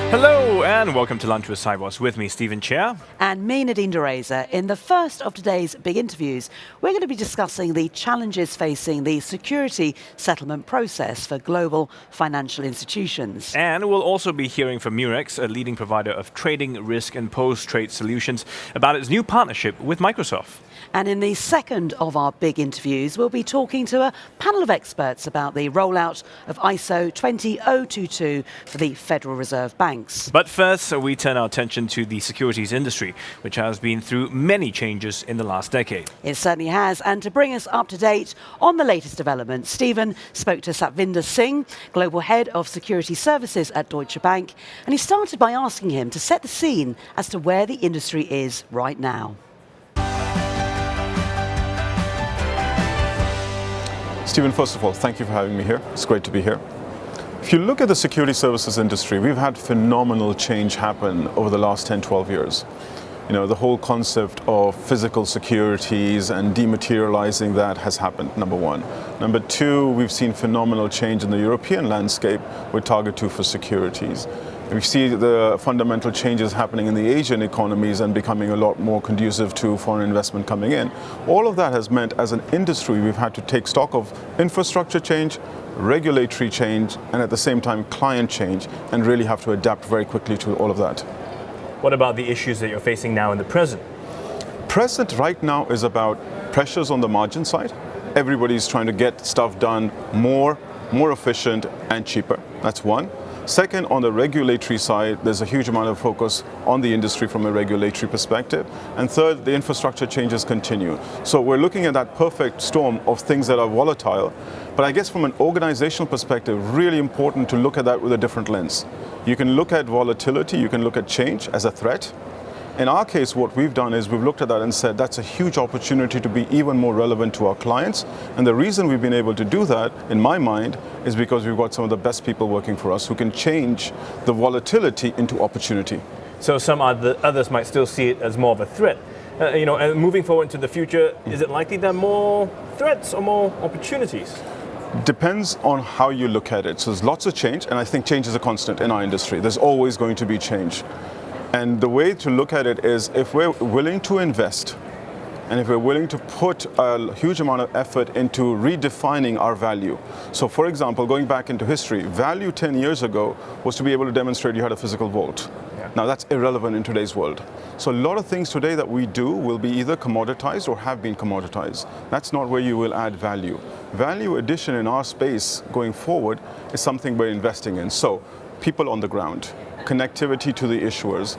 Hello and welcome to Lunch with Sibos. With me, Stephen Chair. And me, Nadine Dereza. In the first of today's big interviews, we're going to be discussing the challenges facing the security settlement process for global financial institutions. And we'll also be hearing from Murex, a leading provider of trading, risk and post-trade solutions, about its new partnership with Microsoft. And in the second of our big interviews, we'll be talking to a panel of experts about the rollout of ISO 20022 for the Federal Reserve Banks. But first, we turn our attention to the securities industry, which has been through many changes in the last decade. It certainly has. And to bring us up to date on the latest developments, Stephen spoke to Satvinder Singh, Global Head of Security Services at Deutsche Bank, and he started by asking him to set the scene as to where the industry is right now. Stephen, first of all, thank you for having me here. It's great to be here. If you look at the security services industry, we've had phenomenal change happen over the last 10, 12 years. You know, the whole concept of physical securities and dematerializing that has happened, number one. Number two, we've seen phenomenal change in the European landscape with Target 2 for securities. We see the fundamental changes happening in the Asian economies and becoming a lot more conducive to foreign investment coming in. All of that has meant, as an industry, we've had to take stock of infrastructure change, regulatory change, and at the same time client change, and really have to adapt very quickly to all of that. What about the issues that you're facing now in the present? Present right now is about pressures on the margin side. Everybody's trying to get stuff done more efficient and cheaper. That's one. Second, on the regulatory side, there's a huge amount of focus on the industry from a regulatory perspective. And third, the infrastructure changes continue. So we're looking at that perfect storm of things that are volatile. But I guess from an organizational perspective, really important to look at that with a different lens. You can look at volatility, you can look at change as a threat. In our case, what we've done is we've looked at that and said that's a huge opportunity to be even more relevant to our clients. And the reason we've been able to do that, in my mind, is because we've got some of the best people working for us who can change the volatility into opportunity. So some others might still see it as more of a threat. And moving forward into the future, is it likely there are more threats or more opportunities? Depends on how you look at it. So there's lots of change, and I think change is a constant in our industry. There's always going to be change. And the way to look at it is, if we're willing to invest and if we're willing to put a huge amount of effort into redefining our value. So for example, going back into history, value 10 years ago was to be able to demonstrate you had a physical vault. Yeah. Now that's irrelevant in today's world. So a lot of things today that we do will be either commoditized or have been commoditized. That's not where you will add value. Value addition in our space going forward is something we're investing in. So people on the ground, connectivity to the issuers,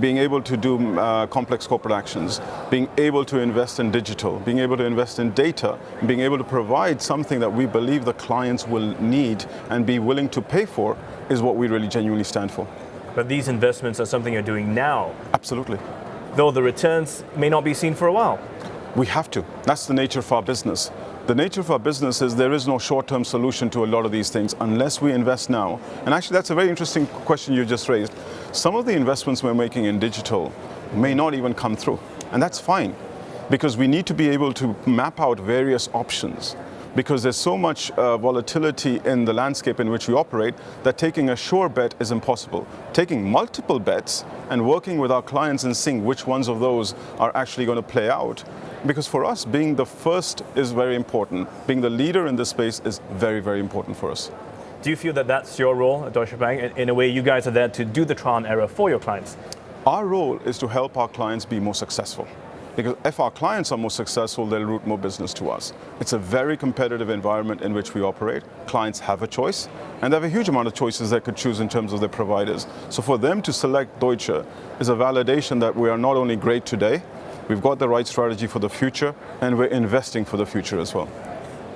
being able to do complex corporate actions, being able to invest in digital, being able to invest in data, and being able to provide something that we believe the clients will need and be willing to pay for is what we really genuinely stand for. But these investments are something you're doing now. Absolutely. Though the returns may not be seen for a while. We have to. That's the nature of our business. The nature of our business is there is no short-term solution to a lot of these things unless we invest now. And actually, that's a very interesting question you just raised. Some of the investments we're making in digital may not even come through. And that's fine, because we need to be able to map out various options. Because there's so much volatility in the landscape in which we operate that taking a sure bet is impossible. Taking multiple bets and working with our clients and seeing which ones of those are actually going to play out. Because for us, being the first is very important. Being the leader in this space is very, very important for us. Do you feel that that's your role at Deutsche Bank? In a way, you guys are there to do the trial and error for your clients. Our role is to help our clients be more successful. Because if our clients are more successful, they'll route more business to us. It's a very competitive environment in which we operate. Clients have a choice, and they have a huge amount of choices they could choose in terms of their providers. So for them to select Deutsche is a validation that we are not only great today, we've got the right strategy for the future, and we're investing for the future as well.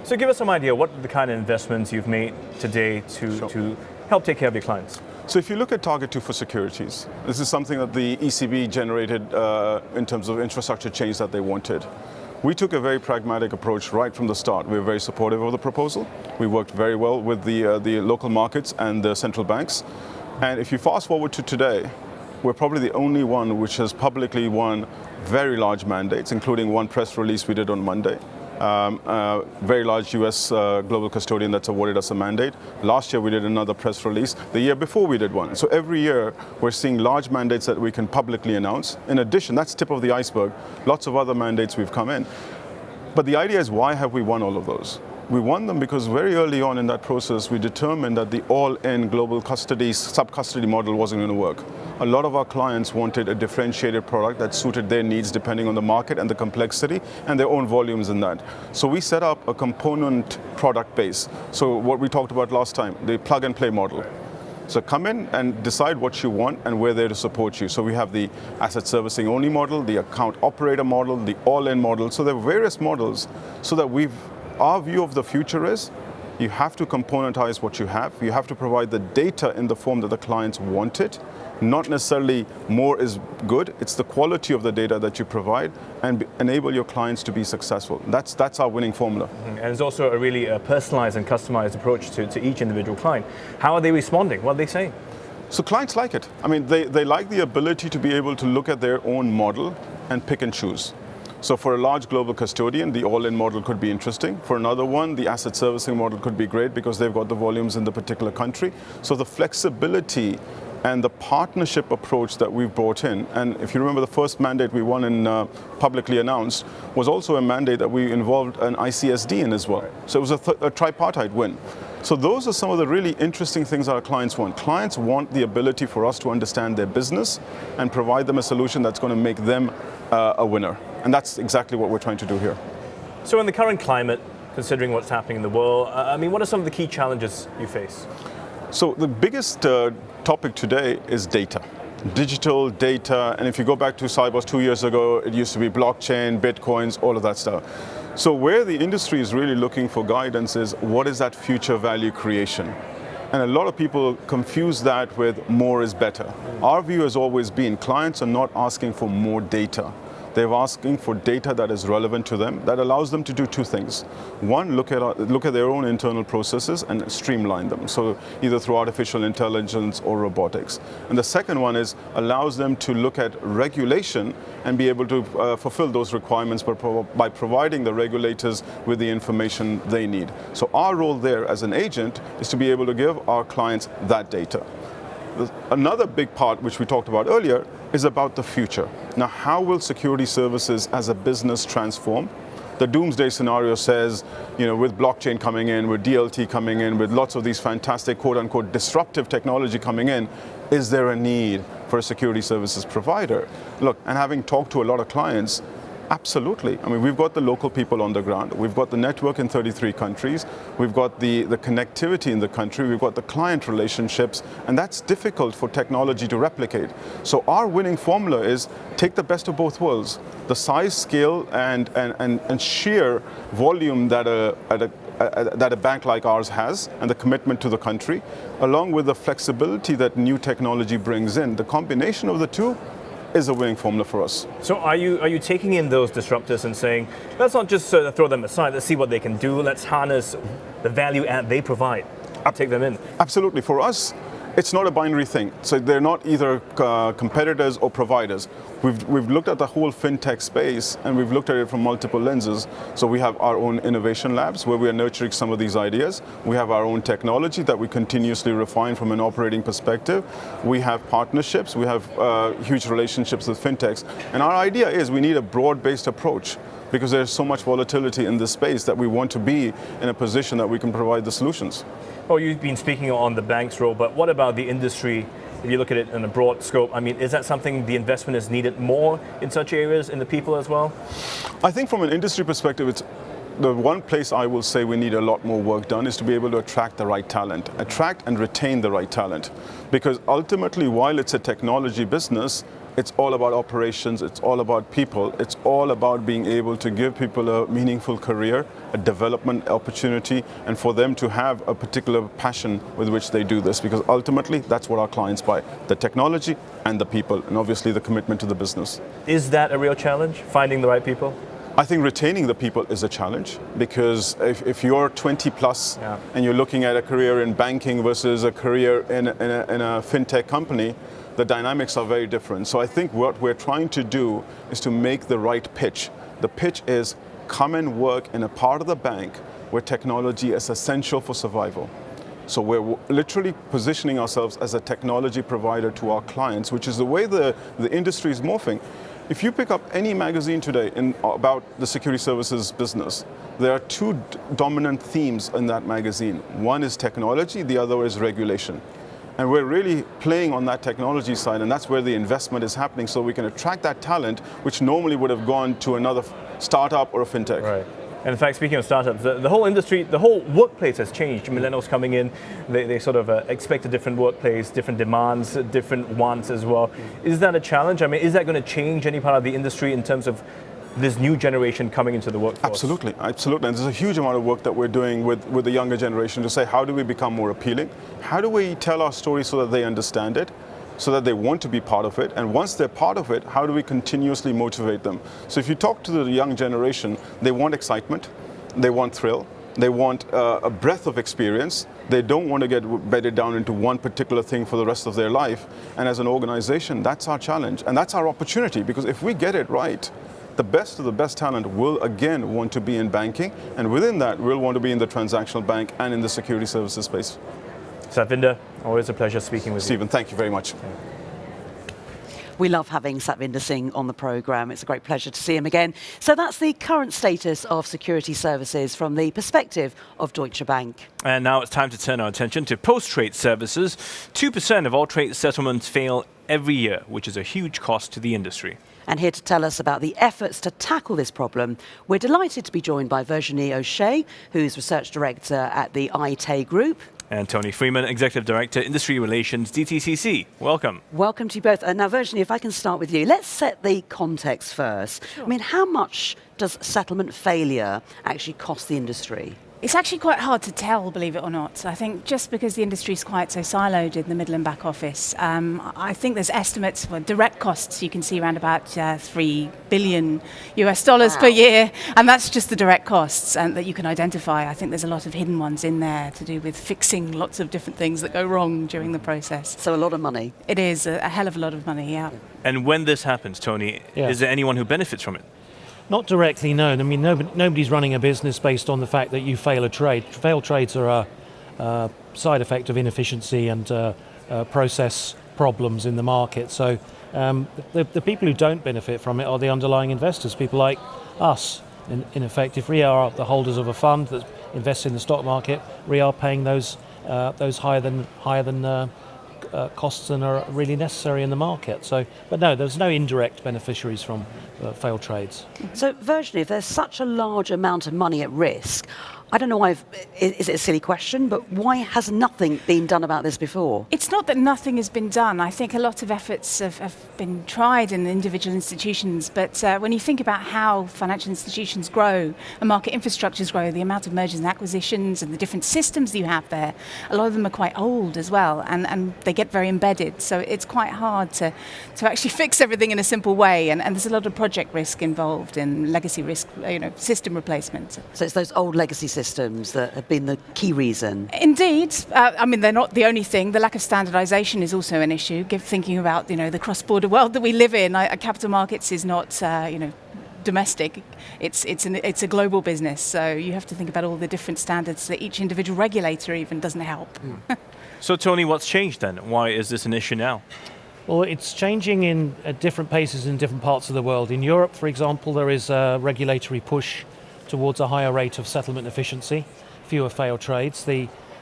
So give us some idea, what are the kind of investments you've made today to help take care of your clients? So if you look at Target 2 for securities, this is something that the ECB generated in terms of infrastructure change that they wanted. We took a very pragmatic approach right from the start. We were very supportive of the proposal. We worked very well with the local markets and the central banks. And if you fast forward to today, we're probably the only one which has publicly won very large mandates, including one press release we did on Monday. very large US global custodian that's awarded us a mandate. Last year we did another press release. The year before we did one. So every year we're seeing large mandates that we can publicly announce. In addition, that's tip of the iceberg. Lots of other mandates we've come in. But the idea is, why have we won all of those? We won them because very early on in that process, we determined that the all-in global custody, sub-custody model wasn't going to work. A lot of our clients wanted a differentiated product that suited their needs depending on the market and the complexity and their own volumes in that. So we set up a component product base. So what we talked about last time, the plug and play model. So come in and decide what you want, and we're there to support you. So we have the asset servicing only model, the account operator model, the all-in model. So there are various models so that our view of the future is, you have to componentize what you have. You have to provide the data in the form that the clients want it. Not necessarily more is good. It's the quality of the data that you provide and enable your clients to be successful. That's our winning formula. And it's also a really personalized and customized approach to each individual client. How are they responding? What are they saying? So clients like it. I mean, they like the ability to be able to look at their own model and pick and choose. So for a large global custodian, the all-in model could be interesting. For another one, the asset servicing model could be great because they've got the volumes in the particular country. So the flexibility and the partnership approach that we've brought in, and if you remember the first mandate we won and publicly announced, was also a mandate that we involved an ICSD in as well. So it was a tripartite win. So those are some of the really interesting things that our clients want. Clients want the ability for us to understand their business and provide them a solution that's going to make them a winner. And that's exactly what we're trying to do here. So in the current climate, considering what's happening in the world, I mean, what are some of the key challenges you face? So the biggest topic today is data. Digital data, and if you go back to Sibos 2 years ago, it used to be blockchain, bitcoins, all of that stuff. So where the industry is really looking for guidance is, what is that future value creation? And a lot of people confuse that with more is better. Our view has always been, clients are not asking for more data. They're asking for data that is relevant to them, that allows them to do two things. One, look at their own internal processes and streamline them. So either through artificial intelligence or robotics. And the second one is allows them to look at regulation and be able to fulfill those requirements by providing the regulators with the information they need. So our role there as an agent is to be able to give our clients that data. Another big part, which we talked about earlier, is about the future. Now, how will security services as a business transform? The doomsday scenario says, with blockchain coming in, with DLT coming in, with lots of these fantastic quote-unquote disruptive technology coming in, is there a need for a security services provider? Look, and having talked to a lot of clients, absolutely. I mean, we've got the local people on the ground. We've got the network in 33 countries. We've got the connectivity in the country. We've got the client relationships, and that's difficult for technology to replicate. So our winning formula is take the best of both worlds. The size, scale, and sheer volume that a bank like ours has, and the commitment to the country, along with the flexibility that new technology brings in. The combination of the two is a winning formula for us. So are you taking in those disruptors and saying, let's not just throw them aside, let's see what they can do, let's harness the value add they provide, take them in? Absolutely. For us, it's not a binary thing. So they're not either competitors or providers. We've looked at the whole fintech space, and we've looked at it from multiple lenses. So we have our own innovation labs where we are nurturing some of these ideas. We have our own technology that we continuously refine from an operating perspective. We have partnerships. We have huge relationships with fintechs. And our idea is we need a broad-based approach, because there's so much volatility in this space that we want to be in a position that we can provide the solutions. Well, you've been speaking on the bank's role, but what about the industry? If you look at it in a broad scope, I mean, is that something the investment is needed more in such areas, in the people as well? I think from an industry perspective, it's the one place I will say we need a lot more work done is to be able to attract the right talent, attract and retain the right talent. Because ultimately, while it's a technology business, it's all about operations, it's all about people, it's all about being able to give people a meaningful career, a development opportunity, and for them to have a particular passion with which they do this, because ultimately that's what our clients buy, the technology and the people, and obviously the commitment to the business. Is that a real challenge, finding the right people? I think retaining the people is a challenge, because if you're 20 plus and you're looking at a career in banking versus a career in a fintech company, the dynamics are very different. So I think what we're trying to do is to make the right pitch. The pitch is, come and work in a part of the bank where technology is essential for survival. So we're literally positioning ourselves as a technology provider to our clients, which is the way the industry is morphing. If you pick up any magazine today about the security services business, there are two dominant themes in that magazine. One is technology, the other is regulation. And we're really playing on that technology side, and that's where the investment is happening, so we can attract that talent, which normally would have gone to another startup or a fintech. Right. And in fact, speaking of startups, the whole industry, the whole workplace has changed. Millennials coming in, they sort of expect a different workplace, different demands, different wants as well. Is that a challenge? I mean, is that going to change any part of the industry in terms of this new generation coming into the workforce? Absolutely, absolutely. And there's a huge amount of work that we're doing with the younger generation to say, how do we become more appealing? How do we tell our story so that they understand it, so that they want to be part of it? And once they're part of it, how do we continuously motivate them? So if you talk to the young generation, they want excitement, they want thrill, they want a breadth of experience. They don't want to get bedded down into one particular thing for the rest of their life. And as an organization, that's our challenge. And that's our opportunity, because if we get it right, the best of the best talent will again want to be in banking, and within that will want to be in the transactional bank and in the security services space. Satvinder, always a pleasure speaking with you. Stephen, thank you very much. We love having Satvinder Singh on the programme. It's a great pleasure to see him again. So that's the current status of security services from the perspective of Deutsche Bank. And now it's time to turn our attention to post-trade services. 2% of all trade settlements fail every year, which is a huge cost to the industry. And here to tell us about the efforts to tackle this problem, we're delighted to be joined by Virginie O'Shea, who's Research Director at the IT Group. And Tony Freeman, Executive Director, Industry Relations, DTCC. Welcome. Welcome to you both. Now, Virginie, if I can start with you, let's set the context first. Sure. I mean, how much does settlement failure actually cost the industry? It's actually quite hard to tell, believe it or not. I think just because the industry is quite so siloed in the middle and back office, I think there's estimates for direct costs you can see around about $3 billion per year, and that's just the direct costs and that you can identify. I think there's a lot of hidden ones in there to do with fixing lots of different things that go wrong during the process. So a lot of money. It is a hell of a lot of money, yeah. And when this happens, Tony, is there anyone who benefits from it? Not directly, no. I mean, nobody's running a business based on the fact that you fail a trade. Failed trades are a side effect of inefficiency and process problems in the market. So the people who don't benefit from it are the underlying investors, people like us. In effect, if we are the holders of a fund that invests in the stock market, we are paying those higher than costs than are really necessary in the market. So, but no, there's no indirect beneficiaries from failed trades. So, Virginie, if there's such a large amount of money at risk, I don't know why, is it a silly question, but why has nothing been done about this before? It's not that nothing has been done. I think a lot of efforts have been tried in individual institutions, but when you think about how financial institutions grow and market infrastructures grow, the amount of mergers and acquisitions and the different systems you have there, a lot of them are quite old as well, and they get very embedded. So it's quite hard to actually fix everything in a simple way, and there's a lot of project risk involved in legacy risk, system replacement. So it's those old legacy systems that have been the key reason. Indeed. I mean, they're not the only thing. The lack of standardization is also an issue. Thinking about, the cross-border world that we live in, capital markets is not, domestic. It's a global business. So you have to think about all the different standards that each individual regulator even doesn't help. So, Tony, what's changed then? Why is this an issue now? Well, it's changing in at different paces in different parts of the world. In Europe, for example, there is a regulatory push towards a higher rate of settlement efficiency, fewer failed trades.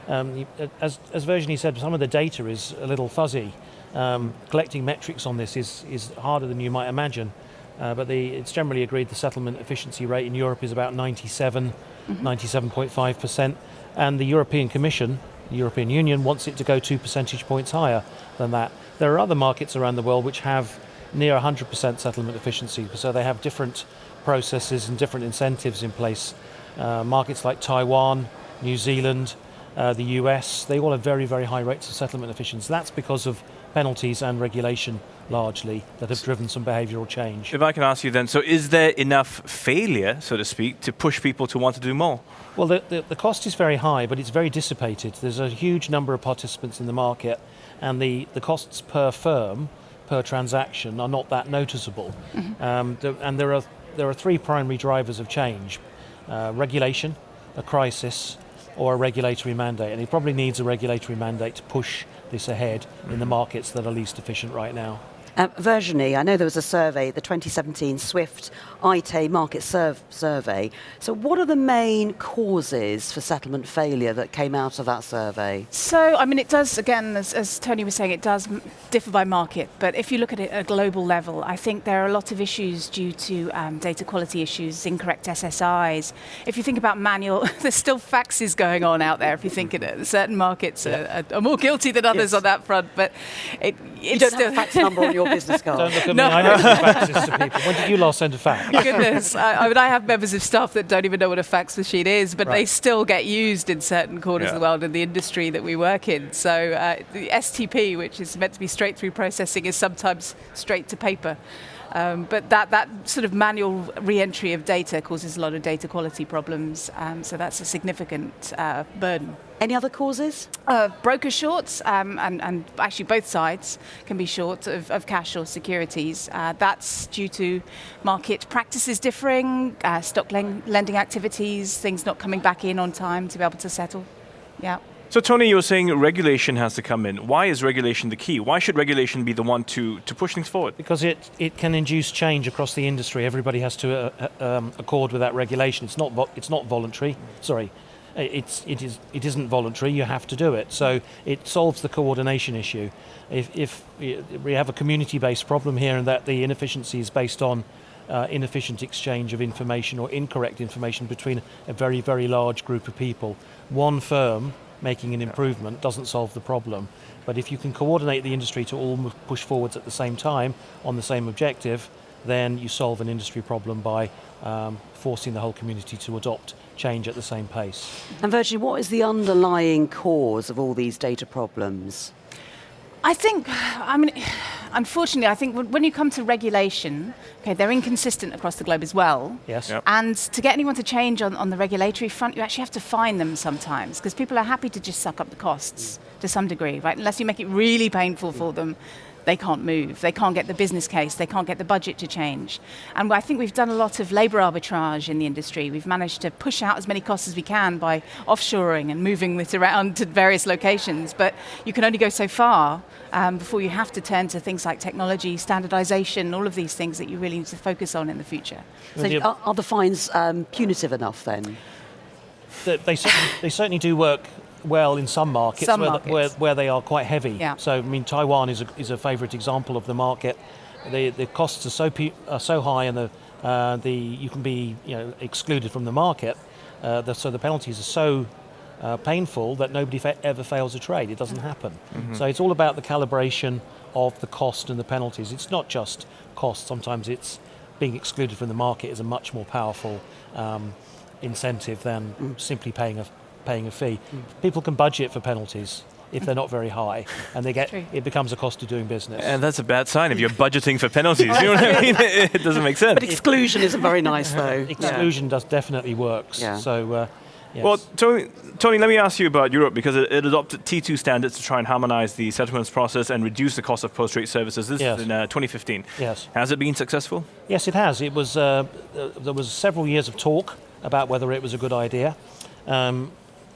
As Virginie said, some of the data is a little fuzzy. Collecting metrics on this is harder than you might imagine, but it's generally agreed the settlement efficiency rate in Europe is about 97.5%, and the European Commission, the European Union, wants it to go 2 percentage points higher than that. There are other markets around the world which have near 100% settlement efficiency, so they have different processes and different incentives in place. Markets like Taiwan, New Zealand, the US, they all have very, very high rates of settlement efficiency. That's because of penalties and regulation largely that have driven some behavioural change. If I can ask you then, so is there enough failure, so to speak, to push people to want to do more? Well, the cost is very high, but it's very dissipated. There's a huge number of participants in the market, and the costs per firm, per transaction, are not that noticeable. And there are there are three primary drivers of change: regulation, a crisis, or a regulatory mandate. And it probably needs a regulatory mandate to push this ahead in the markets that are least efficient right now. Virginie, I know there was a survey, the 2017 SWIFT IT Market Survey. So what are the main causes for settlement failure that came out of that survey? So, I mean, it does, again, as Tony was saying, it does differ by market. But if you look at it at a global level, I think there are a lot of issues due to data quality issues, incorrect SSIs. If you think about manual, there's still faxes going on out there, if you think it. Certain markets are more guilty than others on that front. But you don't have a fax number on your business card. Don't look at me, I don't send faxes to people. When did you last send a fax? Goodness, I mean, I have members of staff that don't even know what a fax machine is, but Right. they still get used in certain corners of the world in the industry that we work in. So the STP, which is meant to be straight through processing, is sometimes straight to paper. But that sort of manual re-entry of data causes a lot of data quality problems. So that's a significant burden. Any other causes? Broker shorts, and actually both sides can be short of cash or securities. That's due to market practices differing, stock lending activities, things not coming back in on time to be able to settle. Yeah. So Tony, you were saying regulation has to come in. Why is regulation the key? Why should regulation be the one to push things forward? Because it can induce change across the industry. Everybody has to accord with that regulation. It's not voluntary. Sorry, it isn't voluntary. You have to do it. So it solves the coordination issue. If we have a community-based problem here, and that the inefficiency is based on inefficient exchange of information or incorrect information between a very, very large group of people, one firm making an improvement doesn't solve the problem. But if you can coordinate the industry to all push forwards at the same time on the same objective, then you solve an industry problem by forcing the whole community to adopt change at the same pace. And Virginie, what is the underlying cause of all these data problems? I think, I mean, unfortunately, I think when you come to regulation, okay, they're inconsistent across the globe as well. Yes. Yep. And to get anyone to change on the regulatory front, you actually have to fine them sometimes, because people are happy to just suck up the costs to some degree, right? Unless you make it really painful for them, they can't move. They can't get the business case. They can't get the budget to change. And I think we've done a lot of labour arbitrage in the industry. We've managed to push out as many costs as we can by offshoring and moving it around to various locations. But you can only go so far before you have to turn to things like technology, standardisation, all of these things that you really need to focus on in the future. So are the fines punitive enough then? They certainly do work well in some markets, where they are quite heavy. Yeah. So I mean, Taiwan is a favourite example of the market. The costs are so high, and you can be excluded from the market. So the penalties are so painful that nobody ever fails a trade. It doesn't happen. Mm-hmm. So it's all about the calibration of the cost and the penalties. It's not just cost. Sometimes it's being excluded from the market is a much more powerful incentive than simply paying a fee. People can budget for penalties if they're not very high, and it becomes a cost of doing business. And that's a bad sign if you're budgeting for penalties. You know what I mean? It doesn't make sense. But exclusion isn't very nice, though. Exclusion does definitely works. Yeah. So, yes. Well, Tony, let me ask you about Europe, because it adopted T2 standards to try and harmonize the settlements process and reduce the cost of post-trade services. This is in 2015. Yes. Has it been successful? Yes, it has. It was. There was several years of talk about whether it was a good idea.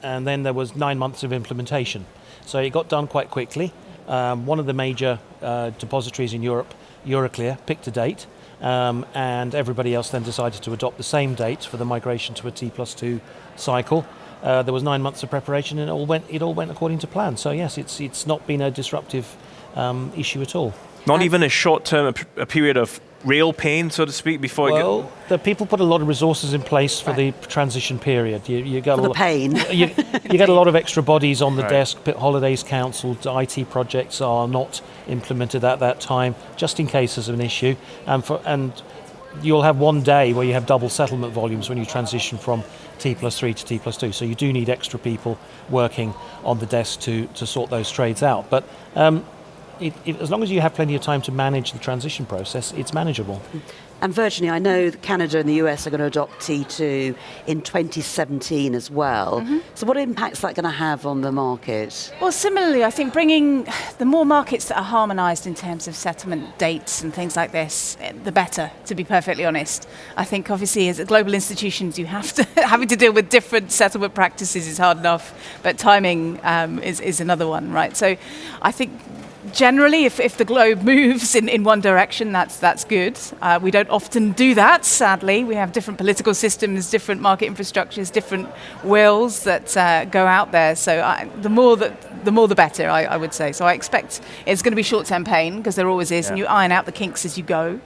And then there was 9 months of implementation. So it got done quite quickly. One of the major depositories in Europe, Euroclear, picked a date, and everybody else then decided to adopt the same date for the migration to a T+2 cycle. There was 9 months of preparation, and it all went according to plan. So yes, it's not been a disruptive issue at all. Not even a short-term, a period of real pain, so to speak, before the people put a lot of resources in place for the transition period. You get the pain. You get a lot of extra bodies on the desk. Holidays cancelled. IT projects are not implemented at that time, just in case there's an issue. And you'll have one day where you have double settlement volumes when you transition from T+3 to T+2. So you do need extra people working on the desk to sort those trades out. But as long as you have plenty of time to manage the transition process, it's manageable. And Virginie, I know that Canada and the US are going to adopt T2 in 2017 as well. So what impact is that going to have on the market? Well, similarly, I think bringing the more markets that are harmonised in terms of settlement dates and things like this, the better, to be perfectly honest. I think obviously as global institutions, you have to, having to deal with different settlement practices is hard enough, but timing is another one, right? So I think generally, if the globe moves in one direction, that's good. We don't often do that, sadly. We have different political systems, different market infrastructures, different wills that go out there. So the more the better, I would say. So I expect it's going to be short-term pain, because there always is, and you iron out the kinks as you go.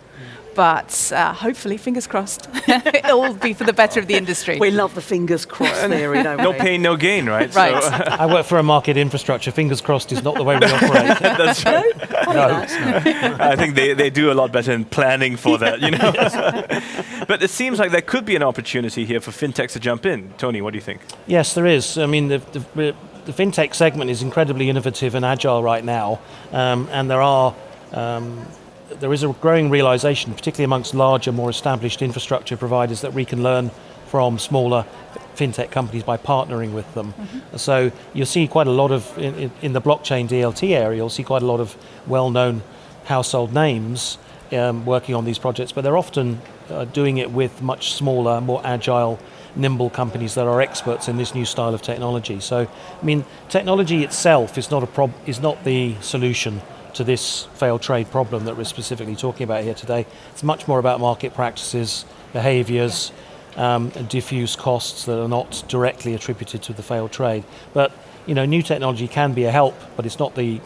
But hopefully, fingers crossed, it'll all be for the better of the industry. We love the fingers crossed theory, don't we? No pain, no gain, right? Right. So, I work for a market infrastructure. Fingers crossed is not the way we operate. that's right. No. I think they do a lot better in planning for that, you know. But it seems like there could be an opportunity here for fintechs to jump in. Tony, what do you think? Yes, there is. I mean, the fintech segment is incredibly innovative and agile right now, and there is a growing realization, particularly amongst larger, more established infrastructure providers, that we can learn from smaller fintech companies by partnering with them. So you'll see quite a lot of, in the blockchain DLT area, you'll see quite a lot of well-known household names working on these projects, but they're often doing it with much smaller, more agile, nimble companies that are experts in this new style of technology. So, I mean, technology itself is not the solution to this failed trade problem that we're specifically talking about here today. It's much more about market practices, behaviors, and diffuse costs that are not directly attributed to the failed trade. But you know, new technology can be a help, but it's not the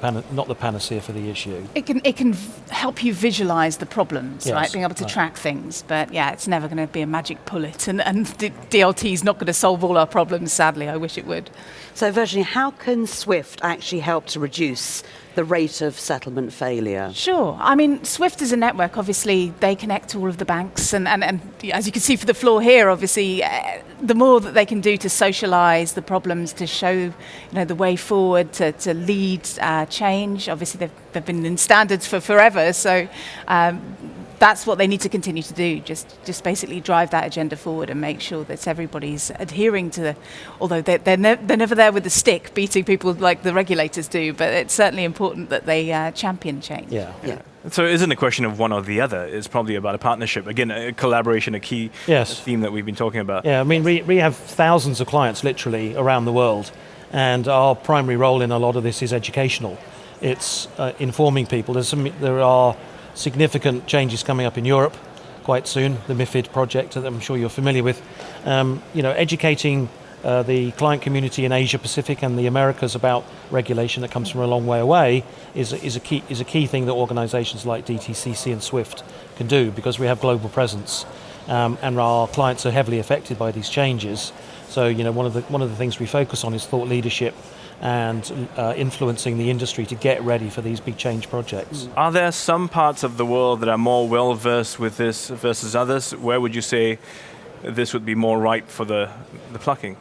panacea for the issue. It can help you visualize the problems, Yes, right? Being able to track things. But yeah, it's never going to be a magic bullet, and DLT is not going to solve all our problems, sadly. I wish it would. So Virginie, how can SWIFT actually help to reduce the rate of settlement failure? Sure. I mean, SWIFT is a network. Obviously, they connect to all of the banks. And as you can see for the floor here, obviously, the more that they can do to socialize the problems, to show the way forward, to lead change. Obviously, they've been in standards for forever. So that's what they need to continue to do, just basically drive that agenda forward and make sure that everybody's adhering to although they're never there with the stick beating people like the regulators do, but it's certainly important that they champion change. Yeah. So it isn't a question of one or the other, it's probably about a partnership. Again, a collaboration, a key theme that we've been talking about. Yeah, I mean, we have thousands of clients literally around the world, and our primary role in a lot of this is educational. It's informing people. There are significant changes coming up in Europe quite soon, the MiFID project that I'm sure you're familiar with. Educating the client community in Asia Pacific and the Americas about regulation that comes from a long way away is a key thing that organizations like DTCC and SWIFT can do, because we have global presence and our clients are heavily affected by these changes. So one of the things we focus on is thought leadership and influencing the industry to get ready for these big change projects. Are there some parts of the world that are more well-versed with this versus others? Where would you say this would be more ripe for the plucking?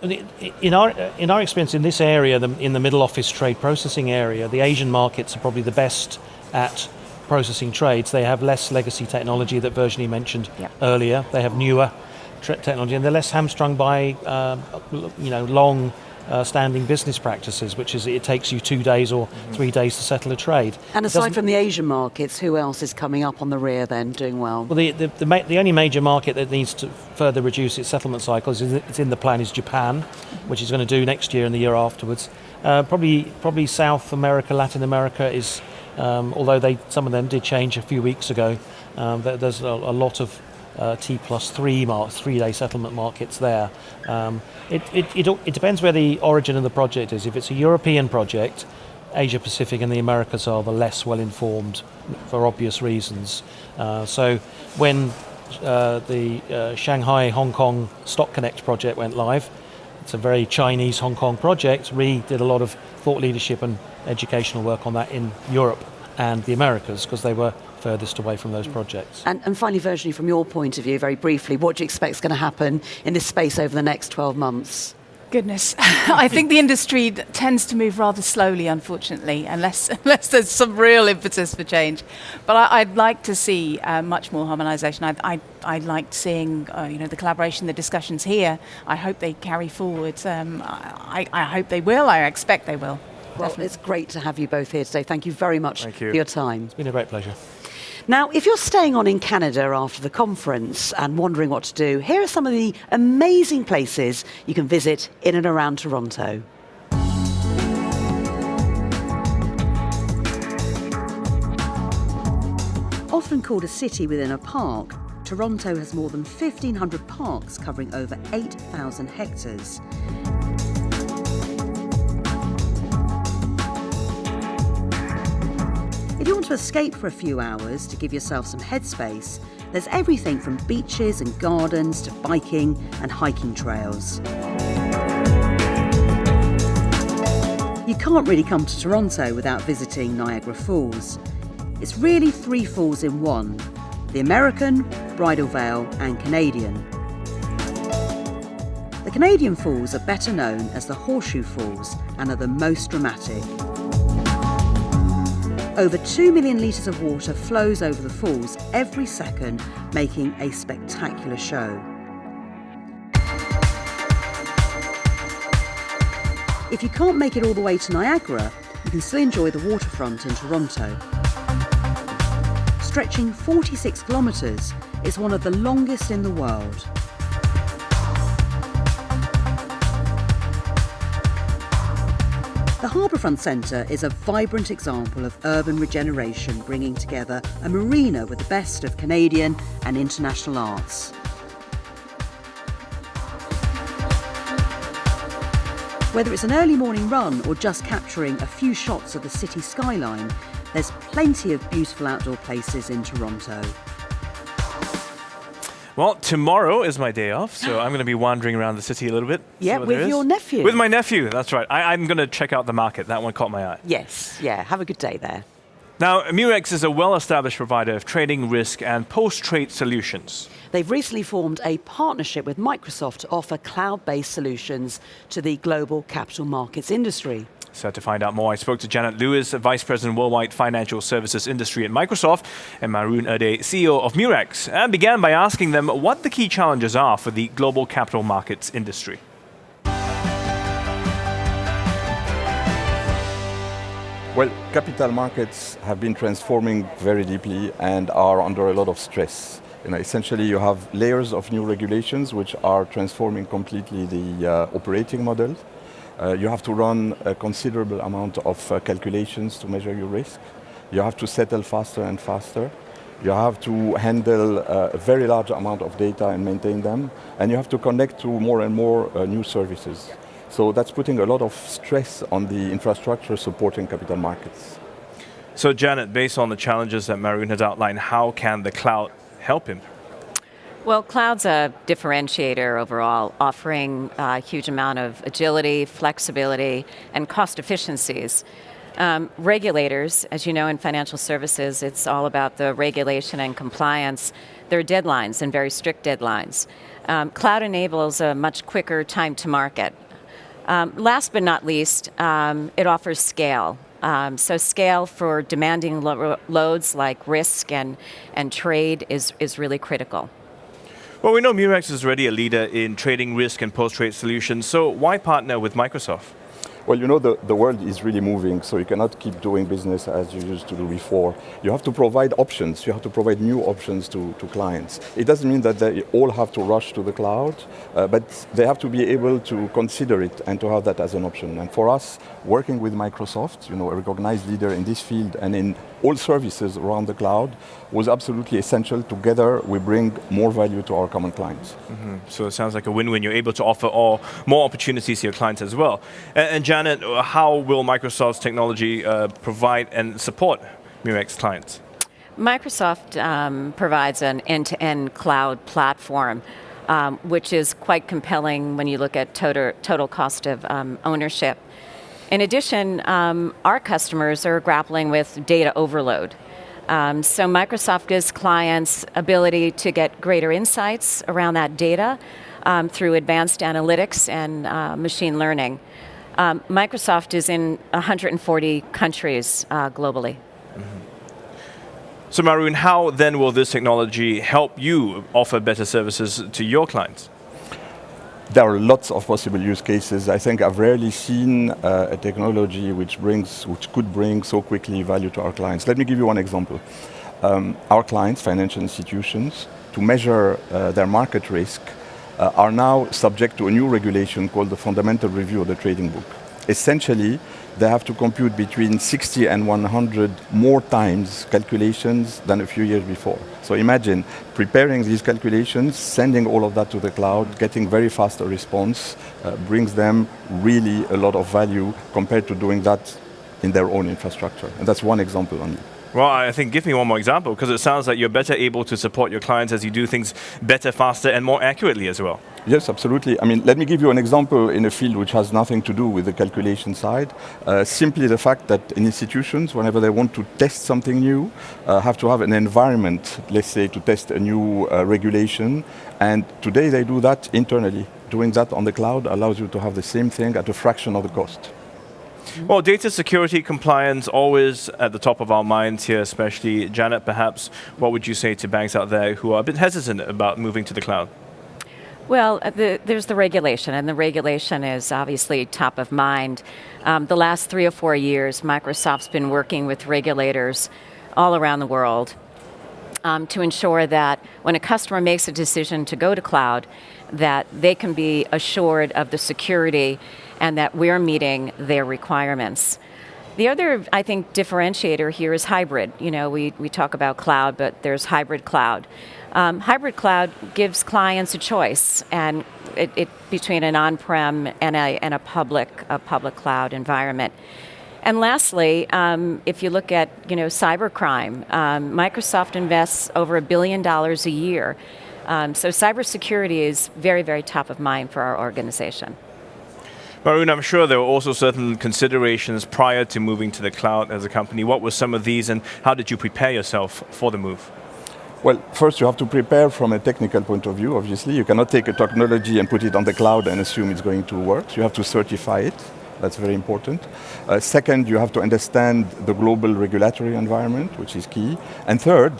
In our experience in this area, in the middle office trade processing area, the Asian markets are probably the best at processing trades. They have less legacy technology that Virginie mentioned earlier. They have newer technology, and they're less hamstrung by long standing business practices, which is it takes you 2 days or 3 days to settle a trade. And aside from the Asian markets, who else is coming up on the rear then, doing well? Well, the only major market that needs to further reduce its settlement cycles it's in the plan is Japan, which is going to do next year and the year afterwards. Probably South America, Latin America is, although some of them did change a few weeks ago. There's a lot of T+3 3-day settlement markets there. It depends where the origin of the project is. If it's a European project, Asia Pacific and the Americas are the less well informed for obvious reasons. So when the Shanghai Hong Kong Stock Connect project went live, it's a very Chinese Hong Kong project. We did a lot of thought leadership and educational work on that in Europe and the Americas, because they were furthest away from those projects. And finally, Virginie, from your point of view, very briefly, what do you expect is going to happen in this space over the next 12 months? Goodness, I think the industry tends to move rather slowly, unfortunately, unless there's some real impetus for change. But I'd like to see much more harmonisation. I liked seeing the collaboration, the discussions here. I hope they carry forward. I hope they will. I expect they will. Well, it's great to have you both here today. Thank you very much for your time. It's been a great pleasure. Now, if you're staying on in Canada after the conference and wondering what to do, here are some of the amazing places you can visit in and around Toronto. Often called a city within a park, Toronto has more than 1,500 parks covering over 8,000 hectares. If you want to escape for a few hours to give yourself some headspace, there's everything from beaches and gardens to biking and hiking trails. You can't really come to Toronto without visiting Niagara Falls. It's really 3 falls in one: the American, Bridal Veil and Canadian. The Canadian Falls are better known as the Horseshoe Falls and are the most dramatic. Over 2 million litres of water flows over the falls every second, making a spectacular show. If you can't make it all the way to Niagara, you can still enjoy the Waterfront in Toronto. Stretching 46 kilometres, it's one of the longest in the world. The Harbourfront Centre is a vibrant example of urban regeneration, bringing together a marina with the best of Canadian and international arts. Whether it's an early morning run or just capturing a few shots of the city skyline, there's plenty of beautiful outdoor places in Toronto. Well, tomorrow is my day off, so I'm going to be wandering around the city a little bit. Yeah, with your nephew. With my nephew, that's right. I'm going to check out the market. That one caught my eye. Yes, yeah, have a good day there. Now, Murex is a well-established provider of trading, risk, and post-trade solutions. They've recently formed a partnership with Microsoft to offer cloud-based solutions to the global capital markets industry. So to find out more, I spoke to Janet Lewis, Vice President Worldwide Financial Services Industry at Microsoft, and Maroon Ade, CEO of Murex, and began by asking them what the key challenges are for the global capital markets industry. Well, capital markets have been transforming very deeply and are under a lot of stress. Essentially, you have layers of new regulations which are transforming completely the operating model. You have to run a considerable amount of calculations to measure your risk. You have to settle faster and faster. You have to handle a very large amount of data and maintain them. And you have to connect to more and more new services. So that's putting a lot of stress on the infrastructure supporting capital markets. So Janet, based on the challenges that Maroon has outlined, how can the cloud help him? Well, cloud's a differentiator overall, offering a huge amount of agility, flexibility, and cost efficiencies. Regulators, as you know, in financial services, it's all about the regulation and compliance. There are deadlines and very strict deadlines. Cloud enables a much quicker time to market. Last but not least, it offers scale. So scale for demanding loads like risk and trade is really critical. Well, we know Murex is already a leader in trading, risk, and post-trade solutions, so why partner with Microsoft? Well, the world is really moving, so you cannot keep doing business as you used to do before. You have to provide options. You have to provide new options to clients. It doesn't mean that they all have to rush to the cloud, but they have to be able to consider it and to have that as an option. And for us, working with Microsoft, a recognized leader in this field and in all services around the cloud, was absolutely essential. Together, we bring more value to our common clients. Mm-hmm. So it sounds like a win-win. You're able to offer more opportunities to your clients as well. And Janet, how will Microsoft's technology provide and support Murex clients? Microsoft provides an end-to-end cloud platform, which is quite compelling when you look at total cost of ownership. In addition, our customers are grappling with data overload. So Microsoft gives clients ability to get greater insights around that data, through advanced analytics and machine learning. Microsoft is in 140 countries globally. So Maroon, how then will this technology help you offer better services to your clients? There are lots of possible use cases. I think I've rarely seen a technology which could bring so quickly value to our clients. Let me give you one example. Our clients, financial institutions, to measure their market risk, are now subject to a new regulation called the Fundamental Review of the Trading Book. Essentially, they have to compute between 60 and 100 more times calculations than a few years before. So imagine preparing these calculations, sending all of that to the cloud, getting very fast a response, brings them really a lot of value compared to doing that in their own infrastructure. And that's one example only. Well, I think give me one more example, because it sounds like you're better able to support your clients as you do things better, faster, and more accurately as well. Yes, absolutely. I mean, let me give you an example in a field which has nothing to do with the calculation side. Simply the fact that in institutions, whenever they want to test something new, have to have an environment, let's say, to test a new regulation. And today they do that internally. Doing that on the cloud allows you to have the same thing at a fraction of the cost. Well, data security compliance always at the top of our minds here, especially. Janet, perhaps, what would you say to banks out there who are a bit hesitant about moving to the cloud? Well, there's the regulation, and the regulation is obviously top of mind. The last 3 or 4 years, Microsoft's been working with regulators all around the world to ensure that when a customer makes a decision to go to cloud, that they can be assured of the security and that we're meeting their requirements. The other, I think, differentiator here is hybrid. You know, we talk about cloud, but there's hybrid cloud. Hybrid cloud gives clients a choice, and it between an on-prem and a public cloud environment. And lastly, if you look at cybercrime, Microsoft invests over $1 billion a year. So cybersecurity is very, very top of mind for our organization. Maroon, I'm sure there were also certain considerations prior to moving to the cloud as a company. What were some of these, and how did you prepare yourself for the move? Well, first you have to prepare from a technical point of view, obviously. You cannot take a technology and put it on the cloud and assume it's going to work. You have to certify it. That's very important. Second, you have to understand the global regulatory environment, which is key. And third,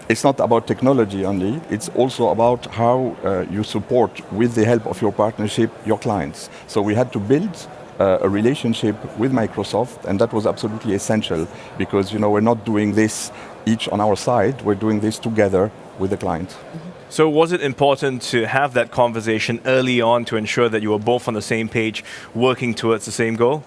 it's not about technology only, it's also about how you support, with the help of your partnership, your clients. So we had to build a relationship with Microsoft, and that was absolutely essential, because we're not doing this each on our side, we're doing this together with the client. Mm-hmm. So was it important to have that conversation early on to ensure that you were both on the same page, working towards the same goal?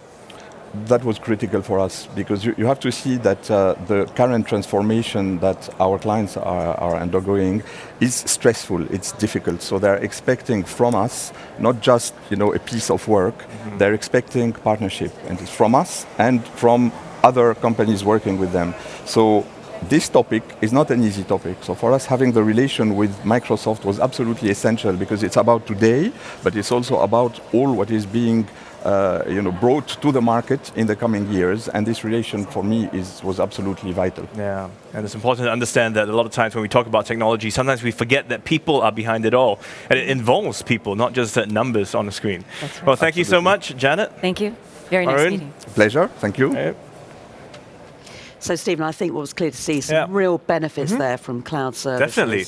That was critical for us, because you have to see that the current transformation that our clients are undergoing is stressful, it's difficult. So they're expecting from us not just a piece of work, mm-hmm. They're expecting partnership, and it's from us and from other companies working with them. So this topic is not an easy topic. So for us, having the relation with Microsoft was absolutely essential, because it's about today, but it's also about all what is being brought to the market in the coming years, and this relation for me was absolutely vital. Yeah, and it's important to understand that a lot of times when we talk about technology, sometimes we forget that people are behind it all, and it involves people, not just numbers on the screen. That's right. Well, thank you so much, Janet. Thank you. Very nice Maroon. meeting. Pleasure, thank you. Yeah. So, Stephen, I think what was clear to see some real benefits there from cloud services. Definitely.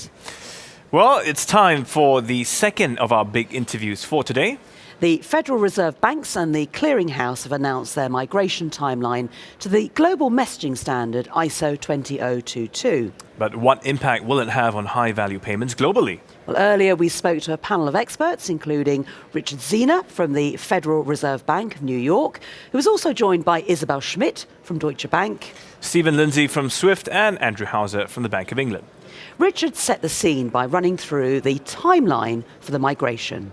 Well, it's time for the second of our big interviews for today. The Federal Reserve Banks and the Clearinghouse have announced their migration timeline to the global messaging standard ISO 20022. But what impact will it have on high-value payments globally? Well, earlier we spoke to a panel of experts, including Richard Ziener from the Federal Reserve Bank of New York, who was also joined by Isabel Schmidt from Deutsche Bank, Stephen Lindsay from Swift, and Andrew Hauser from the Bank of England. Richard set the scene by running through the timeline for the migration.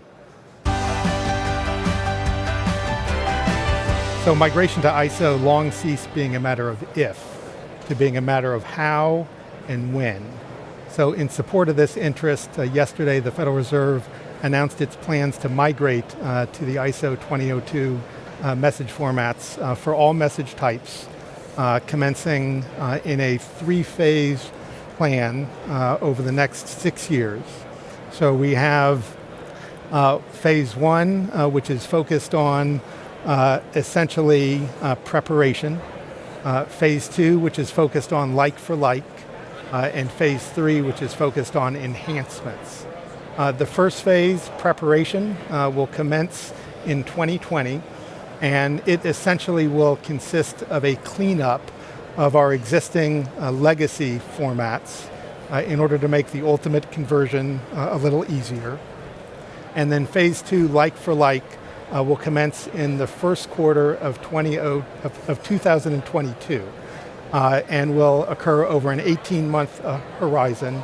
So migration to ISO long ceased being a matter of if, to being a matter of how and when. So in support of this interest, yesterday the Federal Reserve announced its plans to migrate to the ISO 2002 message formats for all message types, commencing in a 3-phase plan over the next 6 years. So we have Phase 1, which is focused on essentially preparation. Phase 2, which is focused on like for like. And phase 3, which is focused on enhancements. The first phase, preparation, will commence in 2020, and it essentially will consist of a cleanup of our existing legacy formats in order to make the ultimate conversion a little easier. And then phase 2, like for like, will commence in the first quarter of 2022. And will occur over an 18-month horizon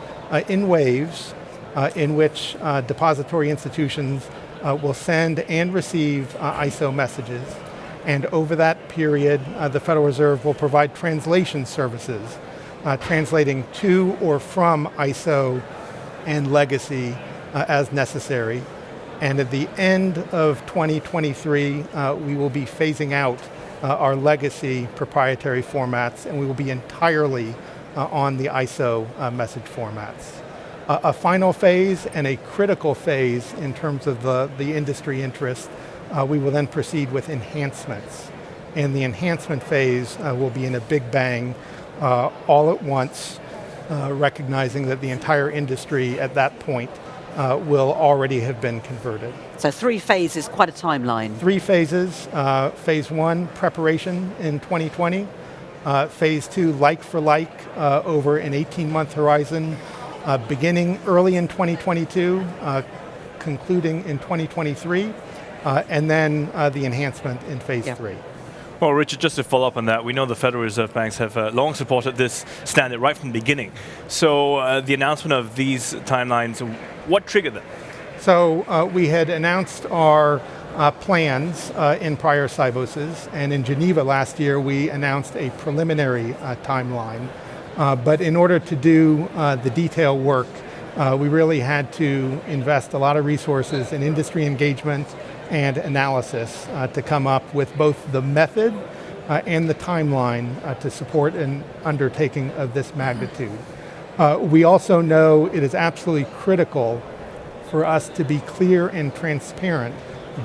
in waves in which depository institutions will send and receive ISO messages. And over that period, the Federal Reserve will provide translation services, translating to or from ISO and legacy as necessary. And at the end of 2023, we will be phasing out our legacy proprietary formats, and we will be entirely on the ISO message formats. A final phase and a critical phase in terms of the industry interest, we will then proceed with enhancements. And the enhancement phase will be in a big bang all at once, recognizing that the entire industry at that point will already have been converted. So 3 phases, quite a timeline. 3 phases. Phase 1, preparation in 2020. Phase 2, like for like, over an 18-month horizon, beginning early in 2022, concluding in 2023, and then the enhancement in phase 3. Well, Richard, just to follow up on that, we know the Federal Reserve banks have long supported this standard right from the beginning. So the announcement of these timelines, what triggered them? So we had announced our plans in prior Siboses, and in Geneva last year we announced a preliminary timeline. But in order to do the detail work, we really had to invest a lot of resources in industry engagement and analysis to come up with both the method and the timeline to support an undertaking of this magnitude. We also know it is absolutely critical for us to be clear and transparent,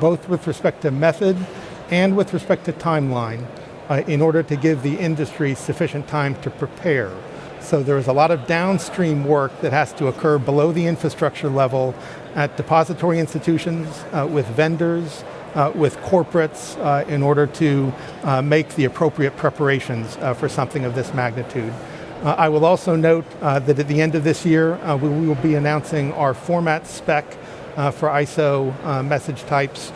both with respect to method and with respect to timeline, in order to give the industry sufficient time to prepare. So there is a lot of downstream work that has to occur below the infrastructure level at depository institutions, with vendors, with corporates, in order to make the appropriate preparations for something of this magnitude. I will also note that at the end of this year, we will be announcing our format spec for ISO message types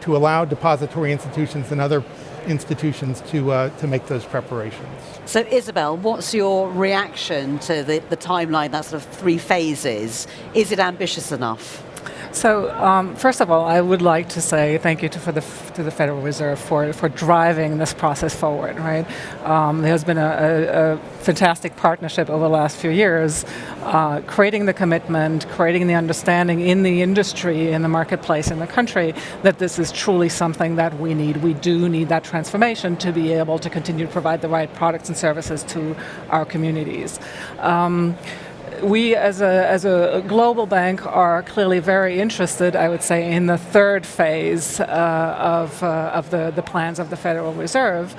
to allow depository institutions and other institutions to make those preparations. So Isabel, what's your reaction to the timeline, that sort of 3 phases? Is it ambitious enough? So first of all, I would like to say thank you to the Federal Reserve for driving this process forward. Right, there's been a fantastic partnership over the last few years, creating the commitment, creating the understanding in the industry, in the marketplace, in the country, that this is truly something that we need. We do need that transformation to be able to continue to provide the right products and services to our communities. We, as a global bank, are clearly very interested, I would say, in the 3rd phase of the plans of the Federal Reserve,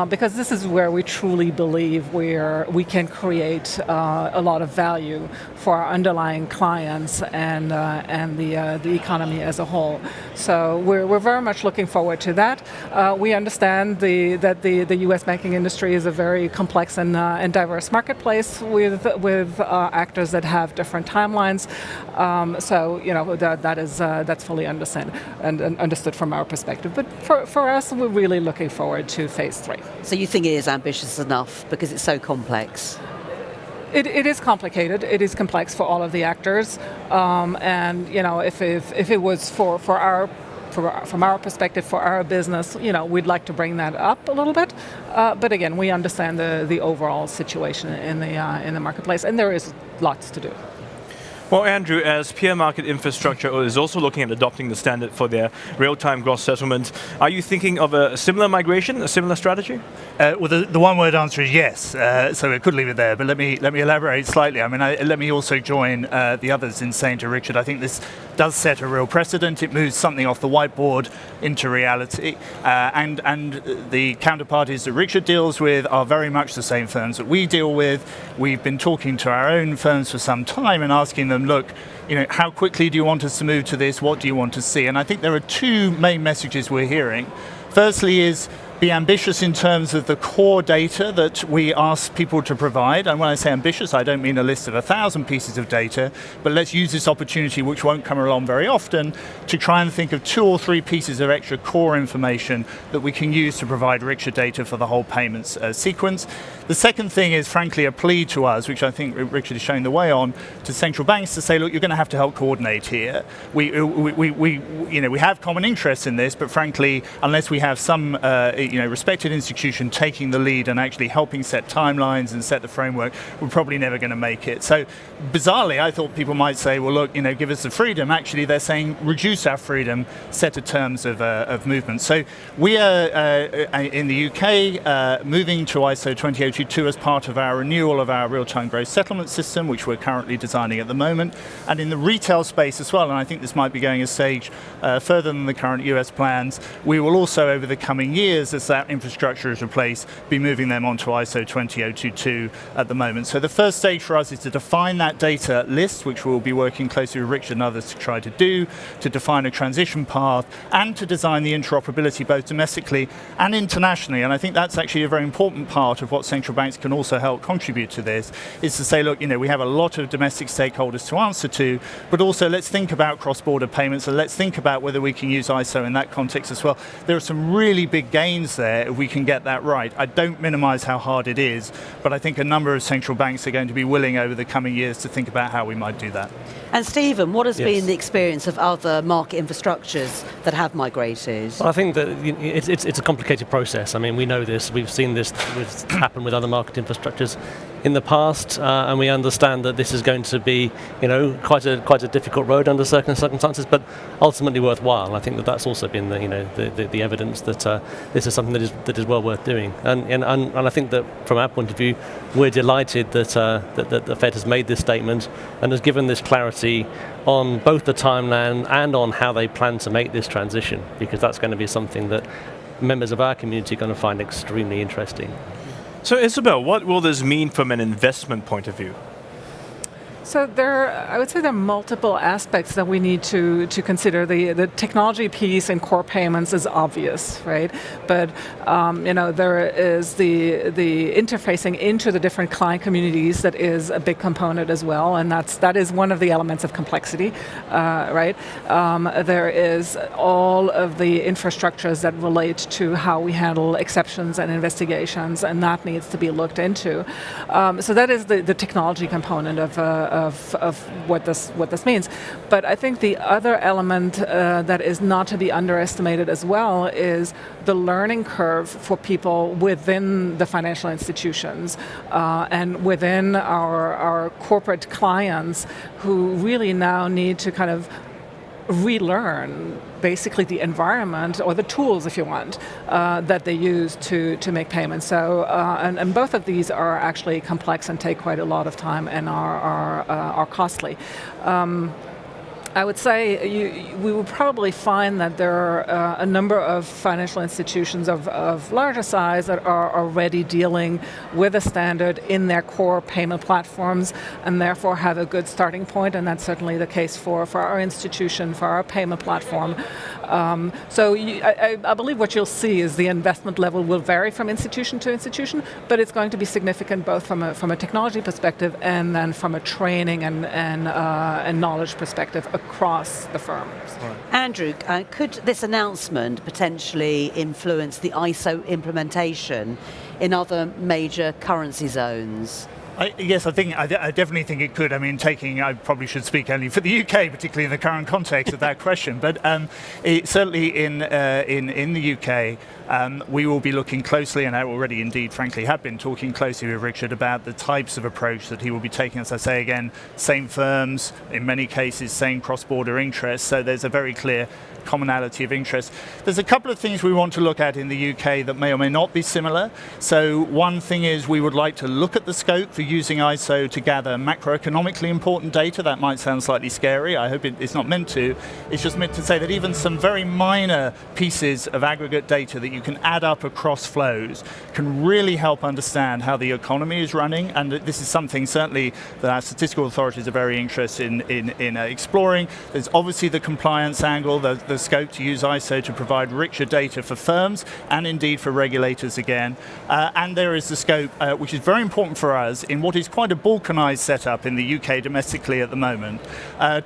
because this is where we truly believe we can create a lot of value for our underlying clients and the economy as a whole. So we're very much looking forward to that. We understand that the U.S. banking industry is a very complex and diverse marketplace with actors that have different timelines. So that's fully understood from our perspective. But for us, we're really looking forward to phase 3. So you think it is ambitious enough because it's so complex? It is complicated. It is complex for all of the actors. And if it was from our perspective, for our business, we'd like to bring that up a little bit. But again, we understand the overall situation in the marketplace, and there is lots to do. Well, Andrew, as peer market infrastructure is also looking at adopting the standard for their real-time gross settlement, are you thinking of a similar migration, a similar strategy? Well, the one-word answer is yes. So we could leave it there, but let me elaborate slightly. I mean, let me also join the others in saying to Richard, I think this does set a real precedent. It moves something off the whiteboard into reality, and the counterparties that Richard deals with are very much the same firms that we deal with. We've been talking to our own firms for some time and asking them, look, how quickly do you want us to move to this? What do you want to see? And I think there are two main messages we're hearing. Firstly is be ambitious in terms of the core data that we ask people to provide. And when I say ambitious, I don't mean a list of 1,000 pieces of data, but let's use this opportunity, which won't come along very often, to try and think of 2 or 3 pieces of extra core information that we can use to provide richer data for the whole payments sequence. The second thing is, frankly, a plea to us, which I think Richard is showing the way on, to central banks to say, look, you're going to have to help coordinate here. We have common interests in this, but frankly, unless we have some respected institution taking the lead and actually helping set timelines and set the framework, we're probably never going to make it. So bizarrely, I thought people might say, well, look, give us the freedom. Actually, they're saying reduce our freedom, set a terms of movement. So we are in the UK moving to ISO 20022 as part of our renewal of our real-time gross settlement system, which we're currently designing at the moment. And in the retail space as well, and I think this might be going a stage further than the current US plans, we will also, over the coming years, as that infrastructure is replaced, be moving them onto ISO 20022 at the moment. So the first stage for us is to define that data list, which we'll be working closely with Richard and others to try to do, to define a transition path, and to design the interoperability both domestically and internationally. And I think that's actually a very important part of what central banks can also help contribute to this, is to say, look, we have a lot of domestic stakeholders to answer to, but also let's think about cross-border payments, and let's think about whether we can use ISO in that context as well. There are some really big gains there if we can get that right. I don't minimize how hard it is, but I think a number of central banks are going to be willing over the coming years to think about how we might do that. And Stephen, what has been the experience of other market infrastructures that have migrated? Well, I think that it's a complicated process. I mean, we know this. We've seen this happen with other market infrastructures in the past, and we understand that this is going to be, quite a difficult road under certain circumstances, but ultimately worthwhile. I think that that's also been the evidence that this is something that is well worth doing. And I think that from our point of view, we're delighted that the Fed has made this statement and has given this clarity on both the timeline and on how they plan to make this transition, because that's going to be something that members of our community are going to find extremely interesting. So Isabel, what will this mean from an investment point of view? So I would say there are multiple aspects that we need to consider. The technology piece in core payments is obvious, right? But there is the interfacing into the different client communities that is a big component as well, and that is one of the elements of complexity, right? There is all of the infrastructures that relate to how we handle exceptions and investigations, and that needs to be looked into. So that is the technology component of what this means. But I think the other element that is not to be underestimated as well is the learning curve for people within the financial institutions and within our corporate clients, who really now need to kind of relearn basically the environment, or the tools, if you want, that they use to make payments. So, and both of these are actually complex and take quite a lot of time and are costly. I would say we will probably find that there are a number of financial institutions of larger size that are already dealing with a standard in their core payment platforms, and therefore have a good starting point, and that's certainly the case for our institution, for our payment platform. So I believe what you'll see is the investment level will vary from institution to institution, but it's going to be significant both from a technology perspective and then from a training and knowledge perspective across the firms. Right. Andrew, could this announcement potentially influence the ISO implementation in other major currency zones? Yes, I definitely think it could. I mean, I probably should speak only for the UK, particularly in the current context of that question. But certainly in the UK, we will be looking closely, and I already indeed, frankly, have been talking closely with Richard about the types of approach that he will be taking. As I say again, same firms, in many cases, same cross-border interests. So there's a very clear commonality of interest. There's a couple of things we want to look at in the UK that may or may not be similar. So one thing is we would like to look at the scope for using ISO to gather macroeconomically important data. That might sound slightly scary. I hope it's not meant to. It's just meant to say that even some very minor pieces of aggregate data that you can add up across flows can really help understand how the economy is running. And this is something certainly that our statistical authorities are very interested in exploring. There's obviously the compliance angle, the scope to use ISO to provide richer data for firms and indeed for regulators again. And there is the scope, which is very important for us in what is quite a balkanized setup in the UK domestically at the moment,